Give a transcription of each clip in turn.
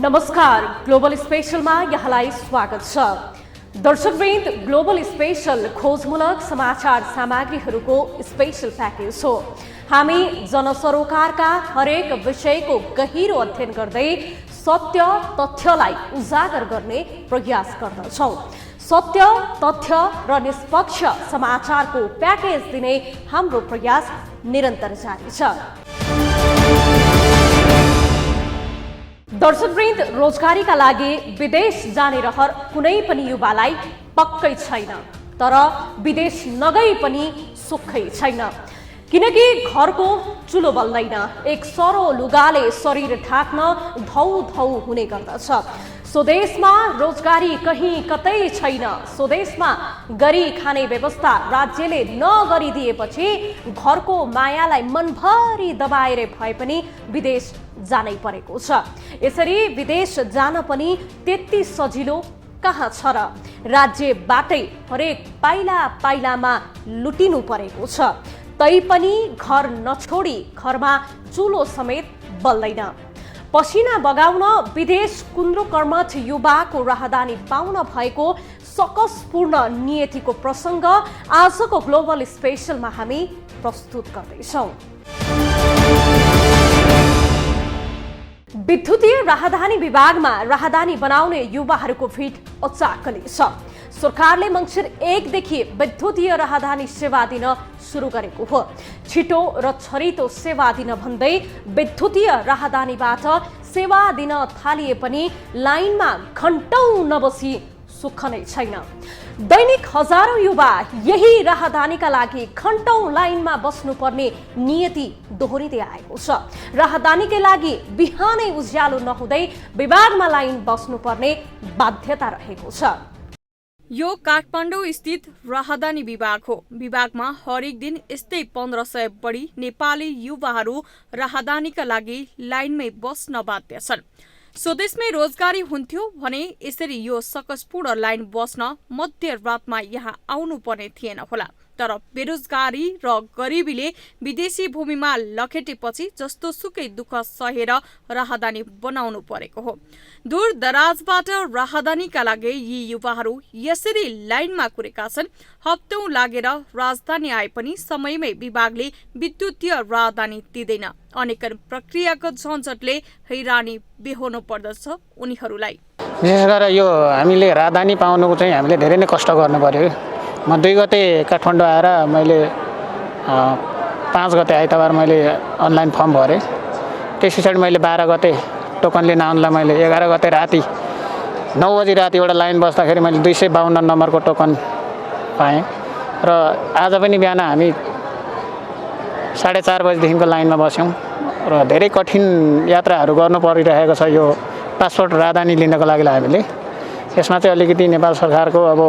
नमस्कार, ग्लोबल स्पेशलमा यहाँलाई स्वागत छ। दर्शकवृन्द, ग्लोबल स्पेशल खोजमूलक समाचार सामग्रीहरूको स्पेशल प्याकेज हो। हामी जनसरोकारका हरेक विषयको गहिरो अध्ययन गर्दै सत्य तथ्यलाई उजागर गर्ने प्रयास गर्दछौँ। सत्य, तथ्य र निष्पक्ष समाचारको प्याकेज दिने हाम्रो प्रयास निरन्तर जारी छ। दर्शकवृन्द, रोजगारीका लागि विदेश जाने रहर कुनै पनि युवालाई पक्कै छैन, तर विदेश नगई पनि सुखै छैन, किनकि घरको चुलो बल्दैन, एक सरो लुगाले शरीर ढाक्न धौ धौ हुने गर्दछ। स्वदेशमा रोजगारी कहीँ कतै छैन। स्वदेशमा गरी खाने व्यवस्था राज्यले नगरिदिएपछि घरको मायालाई मनभरि दबाएर भए पनि विदेश जानै परेको छ। यसरी विदेश जान पनि त्यति सजिलो कहाँ छ र? राज्यबाटै हरेक पाइला पाइलामा लुटिनु परेको छ। तैपनि घर नछोडी घरमा चुलो समेत बल्दैन। पसिना बगाउन विदेश कुन्द्रोकर्मठ युवाको राहदानी पाउन भएको सकसपूर्ण नियतिको प्रसङ्ग आजको ग्लोबल स्पेशलमा हामी प्रस्तुत गर्दैछौँ। विद्युतीय राहदानी विभागमा राहदानी बनाउने युवाहरूको भिड अचाकली छ। सरकारले मङ्सिर 1 देखि विद्युतीय राहदानी सेवा दिन सुरु गरेको हो। छिटो र छरितो सेवा दिन भन्दै विद्युतीय राहदानीबाट सेवा दिन थालिए पनि लाइनमा घण्टौं नबसी सुख नै छैन। दैनिक हजारौं युवा यही राहदानीका लागि घण्टौं लाइनमा बस्नुपर्ने नियति दोहोरिँदै आएको छ। राहदानीकै लागि बिहानै उज्यालो नहुँदै विभागमा लाइन बस्नुपर्ने बाध्यता रहेको छ। यो काठमाडौँ स्थित राहदानी विभाग हो। विभागमा हरेक दिन यस्तै 1500 बढी नेपाली युवाहरू राहदानीका लागि लाइनमै बस्न बाध्य छन्। स्वदेशमै रोजगारी हुन्थ्यो भने यसरी यो सकसपूर्ण लाइन बस्न मध्यरातमा यहाँ आउनुपर्ने थिएन होला। तर बेरोजगारी र गरिबीले विदेशी भूमिमा लखेटेपछि जस्तो सुकै दुःख सहेर राहदानी बनाउनु परेको हो। दूर दराजबाट राहदानीका लागि यी युवाहरू यसरी लाइनमा कुरेका छन्। हप्तौं लागेर राजधानी आए पनि समयमै विभागले विद्युतीय राहदानी दिँदैन। अनेक प्रक्रियागत झन्झटले हैरानी बेहोर्नु पर्दछ उनीहरूलाई। विशेष गरेर यो हामीले राहदानी पाउनुको चाहिँ हामीले धेरै नै कष्ट गर्नु पर्यो। म 2 गते काठमाडौँ आएर मैले 5 गते आइतबार मैले अनलाइन फर्म भरेँ। त्यस पछाडि मैले 12 गते टोकन लिन आउनलाई मैले 11 गते राति 9 बजी राति एउटा लाइन बस्दाखेरि मैले 252 नम्बरको टोकन पाएँ। र आज पनि बिहान हामी 4:30 बजीदेखिको लाइनमा बस्यौँ र धेरै कठिन यात्राहरू गर्नु परिरहेको छ यो पासपोर्ट राहदानी लिनको लागि हामीले। यसमा चाहिँ अलिकति नेपाल सरकारको अब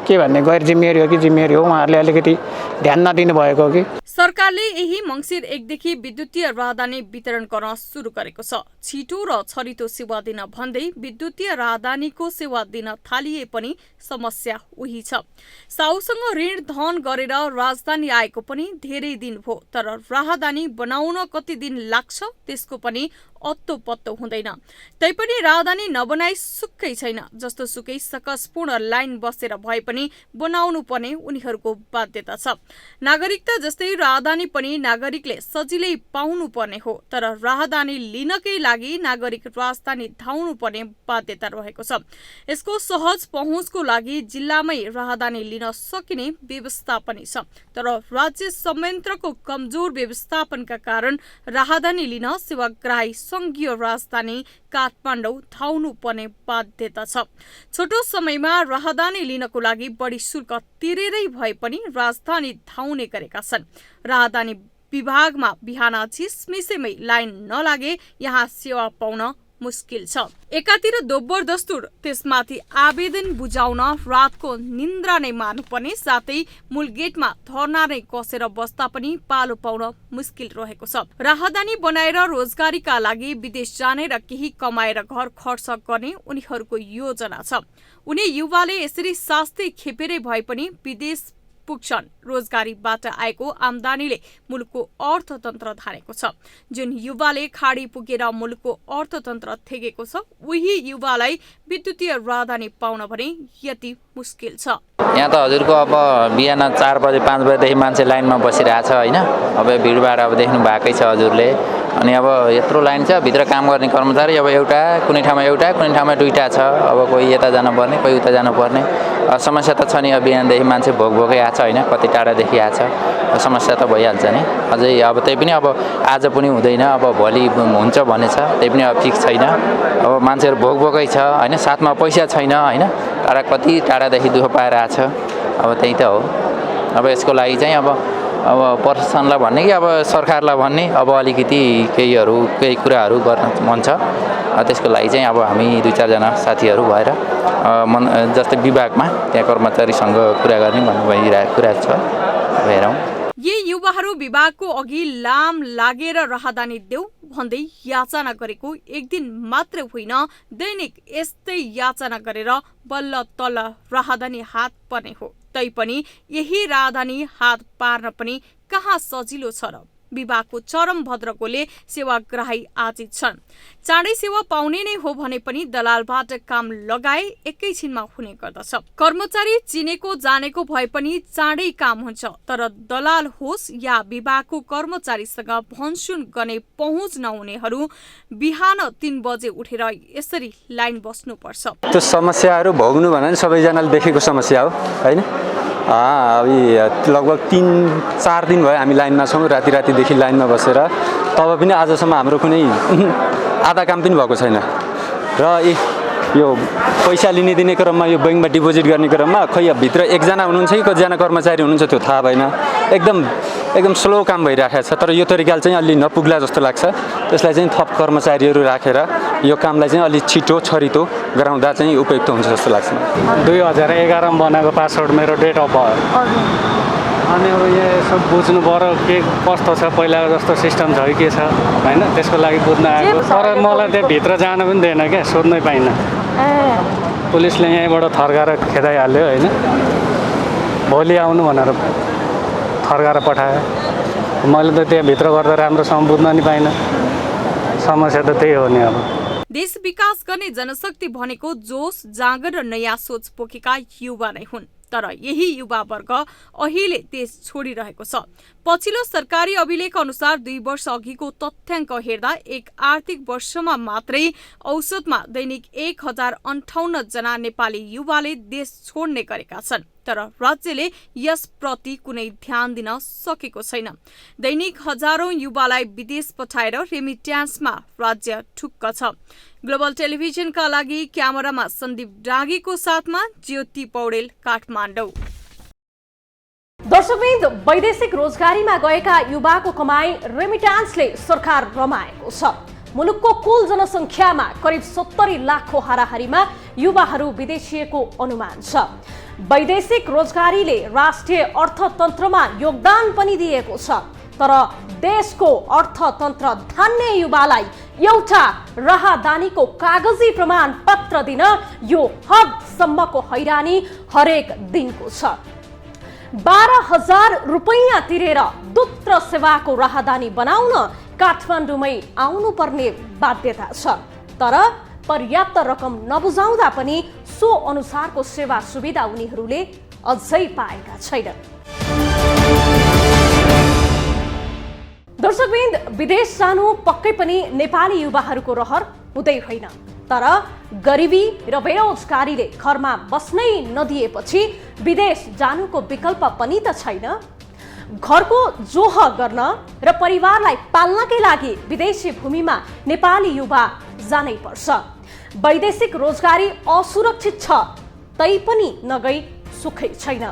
के भन्ने गैर जिम्मेवारी हो कि जिम्मेवारी हो, उहाँहरूले अलिकति ध्यान नदिनु भएको हो कि। सरकारले यही मङ्सिर 1 देखि विद्युतीय राहदानी वितरण गर्न सुरु गरेको छ। छिटो र छरितो सेवा दिन भन्दै विद्युतीय राहदानीको सेवा दिन थालिए पनि समस्या उही छ। साउसँग ऋण धन गरेर राजधानी आएको पनि धेरै दिन भयो, तर राहदानी बनाउन कति दिन लाग्छ त्यसको पनि अत्तो पत्तो हुँदैन। तैपनि राहदानी नबनाई सुक्कै छैन। जस्तो सुकै सकसपूर्ण लाइन बसेर भए पनि बनाउनु पर्ने उनीहरूको बाध्यता छ। नागरिकता जस्तै राहदानी पनि नागरिकले सजिलै पाउनु पर्ने हो, तर राहदानी लिनकै लागि नागरिक राजधानी धाउनु पर्ने बाध्यता रहेको छ। यसको सहज पहुँचको लागि जिल्लामै राहदानी लिन सकिने व्यवस्था पनि छ, तर राज्य संयन्त्रको कमजोर व्यवस्थापनका कारण राहदानी लिन सेवाग्राही संघीय राजधानी काठमाडौँ धाउनु पर्ने बाध्यता छ। छोटो समयमा राहदानी लिनको लागि बढी शुल्क तिरेरै भए पनि राजधानी धाउने गरेका छन्। राहदानी विभागमा बिहान झिसमिसेमै लाइन नलागे यहाँ सेवा पाउन मुस्किल छ। एकातिर दोब्बर दस्तुर, त्यसमाथि आवेदन बुझाउन रातको निन्द्रा नै मार्नुपर्ने, साथै मूल गेटमा धर्ना नै कसेर बस्दा पनि पालो पाउन मुस्किल रहेको छ। राहदानी बनाएर रोजगारीका लागि विदेश जाने र केही कमाएर घर खर्च गर्ने उनीहरूको योजना छ। उनी युवाले यसरी शास्ति खेपेरै भए पनि विदेश पुग्छन्। रोजगारीबाट आएको आम्दानीले मुलुकको अर्थतन्त्र धारेको छ। जुन युवाले खाडी पुगेर मुलुकको अर्थतन्त्र थेगेको छ उही युवालाई विद्युतीय राजधानी पाउन भने यति मुस्किल छ। यहाँ त हजुरको अब बिहान 4 बजे 5 बजेदेखि मान्छे लाइनमा बसिरहेछ होइन। अब भिडभाड अब देख्नु भएकै छ हजुरले। अनि अब यत्रो लाइन छ, भित्र काम गर्ने कर्मचारी अब एउटा, कुनै ठाउँमा एउटा, कुनै ठाउँमा दुईटा छ। अब कोही यता जानुपर्ने, कोही उता जानुपर्ने। समस्या त छ नि। अब बिहानदेखि मान्छे भोक-भोकै आछ होइन, कति टाढादेखि आछ। समस्या त भइहाल्छ नि। अझै अब त्यही पनि अब आज पनि हुँदैन, अब भोलि हुन्छ भन्ने छ, त्यही पनि अब फिक्स छैन। अब मान्छेहरू भोक-भोकै छ होइन, साथमा पैसा छैन होइन, कति टाढादेखि दुःख पाएर आछ। अब त्यही त हो। अब यसको लागि चाहिँ अब प्रशासनलाई भन्ने कि अब सरकारलाई भन्ने, अब अलिकति केही कुराहरू गर्न मन छ। त्यसको लागि चाहिँ अब हामी 2-4 जना साथीहरू भएर जस्तै विभागमा त्यहाँ कर्मचारीसँग कुरा गर्ने भन्ने भइरहेको कुरा छ। हेरौँ। यी युवाहरू विभागको अघि लाम लागेर राहदानी देऊ भन्दै याचना गरेको एक दिन मात्र होइन, दैनिक यस्तै याचना गरेर बल्ल तल्ल राहदानी हात पर्ने हो। तैपनि यही राहदानी हात पार्न पनि कहाँ सजिलो छ र। विभागको चरम भद्रकोले सेवाग्राही आजित छन्। चाँडै सेवा पाउने नै हो भने पनि दलालबाट काम लगाए एकैछिनमा हुने गर्दछ। कर्मचारी चिनेको जानेको भए पनि चाँडै काम हुन्छ, तर दलाल होस् या विभागको कर्मचारीसँग भनसुन गर्ने पहुँच नहुनेहरू बिहान 3 बजे उठेर यसरी लाइन बस्नुपर्छ। त्यो समस्याहरू भोग्नु भने सबैजनाले देखेको समस्या हो होइन। लगभग 3-4 दिन भयो हामी लाइनमा छौँ, रातिदेखि लाइनमा बसेर। तब पनि आजसम्म हाम्रो कुनै आधा काम पनि भएको छैन। र यो पैसा लिने दिने क्रममा, यो ब्याङ्कमा डिपोजिट गर्ने क्रममा खै भित्र एकजना हुनुहुन्छ कि कतिजना कर्मचारी हुनुहुन्छ त्यो थाहा भएन। एकदम स्लो काम भइरहेको छ। तर यो तरिकाले चाहिँ अलि नपुग्ला जस्तो लाग्छ। त्यसलाई चाहिँ थप कर्मचारीहरू राखेर यो कामलाई चाहिँ अलि छिटो छरितो गराउँदा चाहिँ उपयुक्त हुन्छ जस्तो लाग्छ। 2011 मा बनाएको पासवर्ड मेरो डेट अफ भयो। अनि अब यहाँ सब बुझ्नु पर्यो के कस्तो छ, पहिलाको जस्तो सिस्टम छ कि के छ होइन। त्यसको लागि बुझ्न आएको। तर मलाई त्यहाँ भित्र जान पनि दिएन क्या, सोध्नै पाइनँ। पुलिसले यहीँबाट थर्काएर खेदाइहाल्यो होइन। भोलि आउनु भनेर थर्काएर पठायो। मैले त त्यहाँभित्र गर्दा राम्रोसँग बुझ्न नि पाइनँ। समस्या त त्यही हो नि। अब देश विकास गर्ने जनशक्ति भनेको जोश, जाँगर र नयाँ सोच बोकेका युवा नै हुन्। तर यही युवा वर्ग अहिले देश छोडिरहेको छ। पछिल्लो सरकारी अभिलेख अनुसार 2 वर्ष अघिको तथ्याङ्क हेर्दा एक आर्थिक वर्षमा मात्रै औसतमा दैनिक 1058 जना नेपाली युवाले देश छोड्ने गरेका छन्। तर राज्यले यसप्रति कुनै ध्यान दिन सकेको छैन। दैनिक हजारौं युवालाई विदेश पठाएर रेमिट्यान्समा राज्य ठुक्क छ। ग्लोबल टेलिभिजनका लागि क्यामेरामा सन्दीप डागीको साथमा ज्योति पौडेल, काठमाडौँ। दर्शकवृन्द, वैदेशिक रोजगारीमा गएका युवाको कमाई रेमिट्यान्सले सरकार रमाएको छ। मुलुकको कुल जनसङ्ख्यामा करिब 70 लाखको हाराहारीमा युवाहरू विदेशिएको अनुमान छ। वैदेशिक रोजगारीले राष्ट्रिय अर्थतन्त्रमा योगदान पनि दिएको छ। तर देशको अर्थतन्त्र धान्ने युवालाई एउटा राहदानीको कागजी प्रमाण पत्र दिन यो हदसम्मको हैरानी हरेक दिनको छ। 12,000 रुपैयाँ तिरेर दूत सेवाको राहदानी बनाउन काठमाडौँमै आउनुपर्ने बाध्यता छ। तर पर्याप्त रकम नबुझाउँदा पनि सो अनुसारको सेवा सुविधा उनीहरूले अझै पाएका छैनन्। दर्शकवृन्द, विदेश जानु पक्कै पनि नेपाली युवाहरूको रहर हुँदै होइन। तर गरिबी र बेरोजगारीले घरमा बस्नै नदिएपछि विदेश जानुको विकल्प पनि त छैन। घरको जोह गर्न र परिवारलाई पाल्नकै लागि विदेशी भूमिमा नेपाली युवा जानै पर्छ। वैदेशिक रोजगारी असुरक्षित छ, तैपनि नगई सुखै छैन।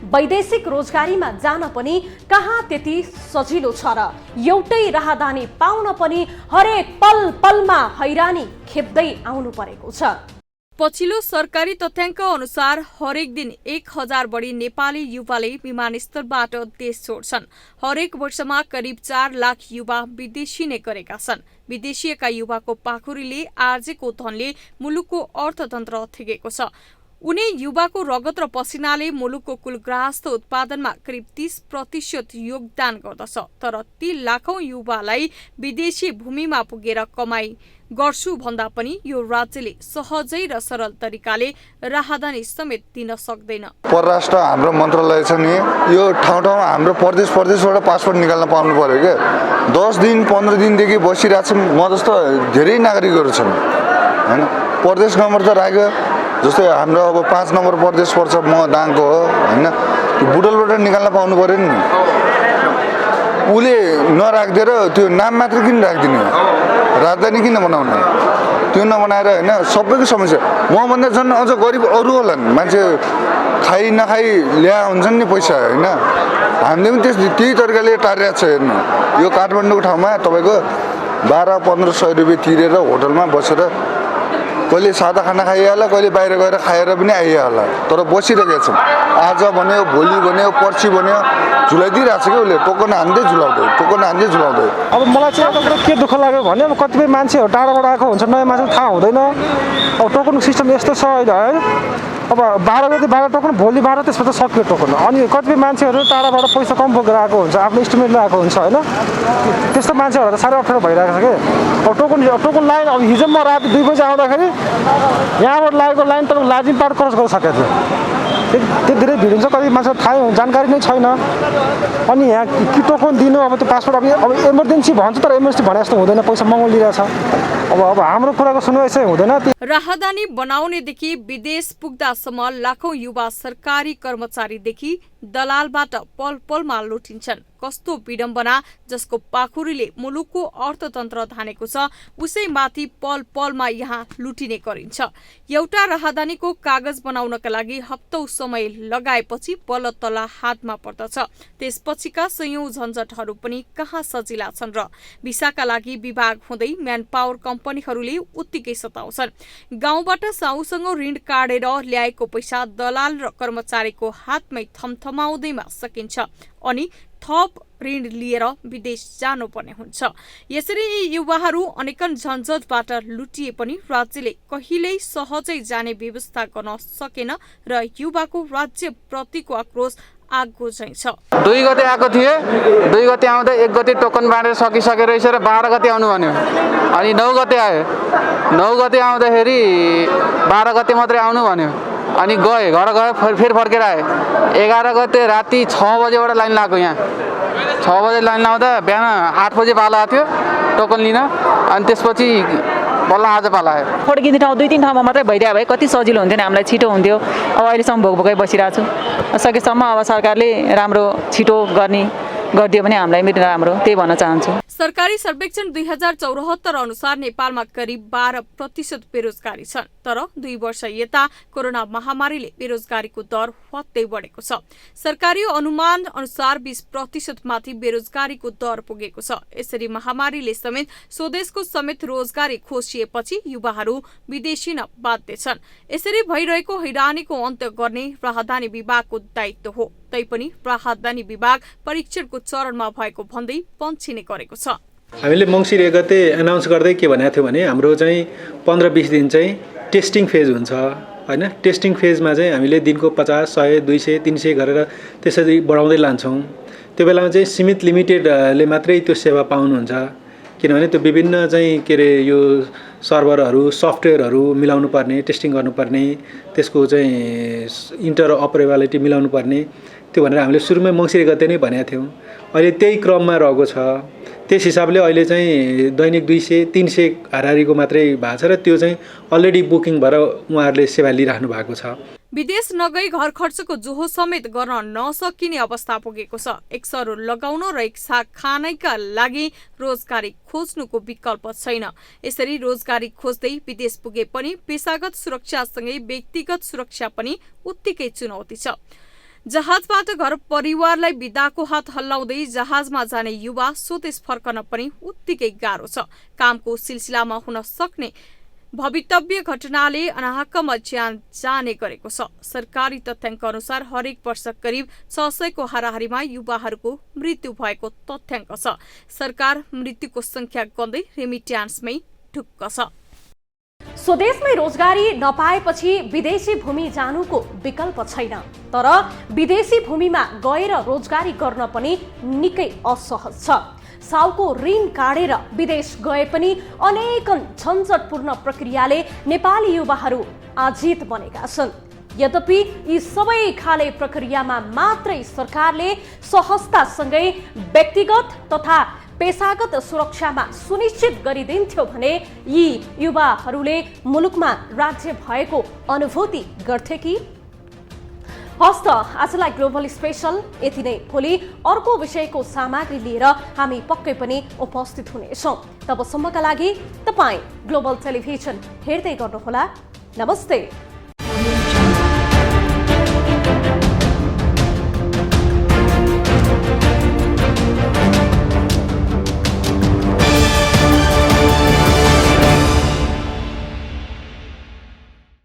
वैदेशिक रोजगारीमा जान पनि कहाँ त्यति सजिलो छ र एउटै राहदानी पाउन पनि हरेक पल पलमा हैरानी खेप्दै आउनु परेको छ। पछिल्लो सरकारी तथ्याङ्क अनुसार हरेक दिन 1000 बढी नेपाली युवाले विमानस्थलबाट देश छोड्छन्। हरेक वर्षमा करिब 4 लाख युवा विदेशी नै गरेका छन्। विदेशीका युवाको पाखुरीले आर्जेको धनले मुलुकको अर्थतन्त्र थिगेको छ। उनी युवाको रगत र पसिनाले मुलुकको कुल ग्राहस्थ उत्पादनमा करिब 30% योगदान गर्दछ। तर ती लाखौं युवालाई विदेशी भूमिमा पुगेर कमाई गर्छु भन्दा पनि यो राज्यले सहजै र सरल तरिकाले राहदानी समेत दिन सक्दैन। परराष्ट्र हाम्रो मन्त्रालय छ नि, यो ठाउँ ठाउँमा हाम्रो प्रदेशबाट पासपोर्ट निकाल्न पाउनु पर्यो क्या। 10 दिन 15 दिनदेखि बसिरहेको छौँ। म जस्तो धेरै नागरिकहरू छन् होइन। प्रदेश नम्बर त राख्यो, जस्तै हाम्रो अब 5 नम्बर प्रदेश पर्छ, म दाङको हो होइन। त्यो बुटलबाट निकाल्न पाउनु पर्यो नि। उसले नराखिदिएर त्यो नाम मात्र किन राखिदिने, राजधानी किन बनाउने, त्यो नबनाएर होइन। सबैको समस्या मभन्दा झन् अझ गरिब अरू होला नि, मान्छे खाइ नखाइ ल्या हुन्छन् नि पैसा होइन। हामीले पनि त्यही तरिकाले टारिरहेको छ। हेर्नु, यो काठमाडौँको ठाउँमा तपाईँको 1200-1500 रुपियाँ तिरेर होटलमा बसेर कहिले सादा खाना खाइहाल्ला, कहिले बाहिर गएर खाएर पनि आइहाल्ला, तर बसिरहेको छ। आज भन्यो, भोलि भन्यो, पर्सि भन्यो, झुलाइदिइरहेको छ क्या उसले। टोकन हान्दै झुलाउँदै। अब मलाई चाहिँ एउटा कुरा के दुःख लाग्यो भने अब कतिपय मान्छेहरू टाढाबाट आएको हुन्छ, नयाँ मान्छे थाहा हुँदैन। अब टोकनको सिस्टम यस्तो छ अहिले है। अब 12 गते 12 टोकन, भोलि 12 त्यसपछि सक्यो टोकन। अनि कतिपय मान्छेहरू टाढाबाट पैसा कम बोकेर आएको हुन्छ, आफ्नो इस्टिमेट लगाएको हुन्छ होइन। त्यस्तो मान्छेहरूलाई त साह्रै अप्ठ्यारो भइरहेको छ कि। अब टोकन लाइन अब हिजो म राति 2 बजी आउँदाखेरि यहाँबाट लागेको लाइन तपाईँको लाजिमपाट क्रस गर्न सकेको थियो। त्यो धेरै भिड हुन्छ, कति मान्छे थाहै जानकारी नै छैन। अनि यहाँ के टोकन दिनु, अब त्यो पासपोर्ट अब इमर्जेन्सी भन्छ, तर इमर्जेन्सी भने जस्तो हुँदैन, पैसा महँगो लिइरहेछ। अब हाम्रो कुराको सुनवाई चाहिँ हुँदैन। राहदानी बनाउनेदेखि विदेश पुग्दासम्म लाखौं युवा सरकारी कर्मचारीदेखि दलालबाट पल पलमा लुटिन्छन्। कस्तो विडम्बना, जसको पाखुरीले मुलुकको अर्थतन्त्र धानेको छ, उसैमाथि पल पलमा यहाँ लुटिने गरिन्छ। एउटा राहदानीको कागज बनाउनका लागि हप्तौं समय लगाएपछि बल्ल तल हातमा पर्दछ। त्यसपछिका सयौं झन्झटहरू पनि कहाँ सजिला छन् र। भिसाका लागि विभाग हुँदै म्यान पावर कम्पनीहरूले उत्तिकै सताउँछन्। गाउँबाट साउसँग ऋण काटेर ल्याएको पैसा दलाल र कर्मचारीको हातमै थमथमाउँदैमा सकिन्छ अनि थप ऋण लिएर विदेश जानुपर्ने हुन्छ। यसरी यी युवाहरू अनेकन झन्झटबाट लुटिए पनि राज्यले कहिल्यै सहजै जाने व्यवस्था गर्न सकेन र युवाको राज्य प्रतिको आक्रोश आगो चाहिँ छ। 2 गते आएको थिए, 2 गते आउँदा 1 गते टोकन बाँडेर सकिसकेर रहेछ र 12 गते आउनु भन्यो। अनि 9 गते आयो, 9 गते आउँदाखेरि 12 गते मात्रै आउनु भन्यो। अनि गए, घर गएर फेरि फर्केर आए। 11 गते राति 6 बजेबाट लाइन लाग्यो। यहाँ 6 बजे लाइन लाउँदा बिहान 8 बजे पाला आएको थियो टोकन लिन। अनि त्यसपछि बल्ल आज पाला आयो। फर्किने ठाउँ 2-3 ठाउँमा मात्रै भइरहेको भए कति सजिलो हुन्थ्यो नि, हामीलाई छिटो हुन्थ्यो। अब अहिलेसम्म भोकै बसिरहेको छु। सकेसम्म अब सरकारले राम्रो छिटो गरिदियो भने हामीलाई पनि राम्रो, त्यही भन्न चाहन्छु। सरकारी सर्वेक्षण 2074 अनुसार नेपालमा करिब 12% बेरोजगारी छन्। तर 2 वर्ष यता कोरोना महामारीले बेरोजगारीको दर हट्दै बढेको छ। सरकारी अनुमान अनुसार 20% माथि बेरोजगारीको दर पुगेको छ। यसरी महामारीले समेत स्वदेशको समेत रोजगारी खोसिएपछि युवाहरू विदेशी न बाध्य छन्। यसरी भइरहेको हैरानीको अन्त्य गर्ने राहदानी विभागको दायित्व हो। तैपनि राहदानी विभाग परीक्षणको चरणमा भएको भन्दै पन्छिने गरेको छ। हामीले मङ्सिर 1 गते एनाउन्स गर्दै के भनेको थियो भने हाम्रो चाहिँ 15-20 दिन चाहिँ टेस्टिङ फेज हुन्छ होइन। टेस्टिङ फेजमा चाहिँ हामीले दिनको 50, 100, 200, 300 गरेर त्यसरी बढाउँदै लान्छौँ। त्यो बेलामा चाहिँ सीमित लिमिटेडले मात्रै त्यो सेवा पाउनुहुन्छ, किनभने त्यो विभिन्न चाहिँ के अरे यो सर्भरहरू सफ्टवेयरहरू मिलाउनु पर्ने, टेस्टिङ गर्नुपर्ने, त्यसको चाहिँ इन्टर अपरेबिलिटी मिलाउनु पर्ने, त्यो भनेर हामीले सुरुमै मङ्सिर 1 गते नै भनेका थियौँ। अहिले त्यही क्रममा रहेको छ। त्यस हिसाबले अहिले चाहिँ दैनिक 200-300 हाराहारीको मात्रै भएको छ र त्यो चाहिँ अलरेडी बुकिङ भएर उहाँहरूले सेवा लिइराख्नु भएको छ। विदेश नगई घर खर्चको जोहो समेत गर्न नसकिने अवस्था पुगेको छ। एक सरो लगाउन र एक साग खानैका लागि रोजगारी खोज्नुको विकल्प छैन। यसरी रोजगारी खोज्दै विदेश पुगे पनि पेशागत सुरक्षासँगै व्यक्तिगत सुरक्षा पनि उत्तिकै चुनौती छ। जहाजबाट घर परिवारलाई बिदाको हात हल्लाउँदै जहाजमा जाने युवा स्वदेश फर्कन पनि उत्तिकै गाह्रो छ। कामको सिलसिलामा हुन सक्ने भवितव्य घटनाले अनाहकमा ज्यान जाने गरेको छ। सरकारी तथ्याङ्क अनुसार हरेक वर्ष करिब 600 को हाराहारीमा युवाहरूको मृत्यु भएको तथ्याङ्क छ। सरकार मृत्युको संख्या गन्दै रेमिट्यान्समै ढुक्क छ। स्वदेशमै रोजगारी नपाएपछि विदेशी भूमि जानुको विकल्प छैन, तर विदेशी भूमिमा गएर रोजगारी गर्न पनि निकै असहज छ। सालको ऋण काटेर विदेश गए पनि अनेकन झन्झटपूर्ण प्रक्रियाले नेपाली युवाहरू आजित बनेका छन्। यद्यपि यी सबै खाले प्रक्रियामा मात्रै सरकारले सहजतासँगै व्यक्तिगत तथा पेशागत सुरक्षामा सुनिश्चित गरिदिन्थ्यो भने यी युवाहरूले मुलुकमा राज्य भएको अनुभूति गर्थे कि? हस्त आजलाई ग्लोबल स्पेशल यति नै। भोलि अर्को विषयको सामग्री लिएर हामी पक्कै पनि उपस्थित हुनेछौँ। तबसम्मका लागि तपाईँ ग्लोबल टेलिभिजन हेर्दै गर्नुहोला। नमस्ते।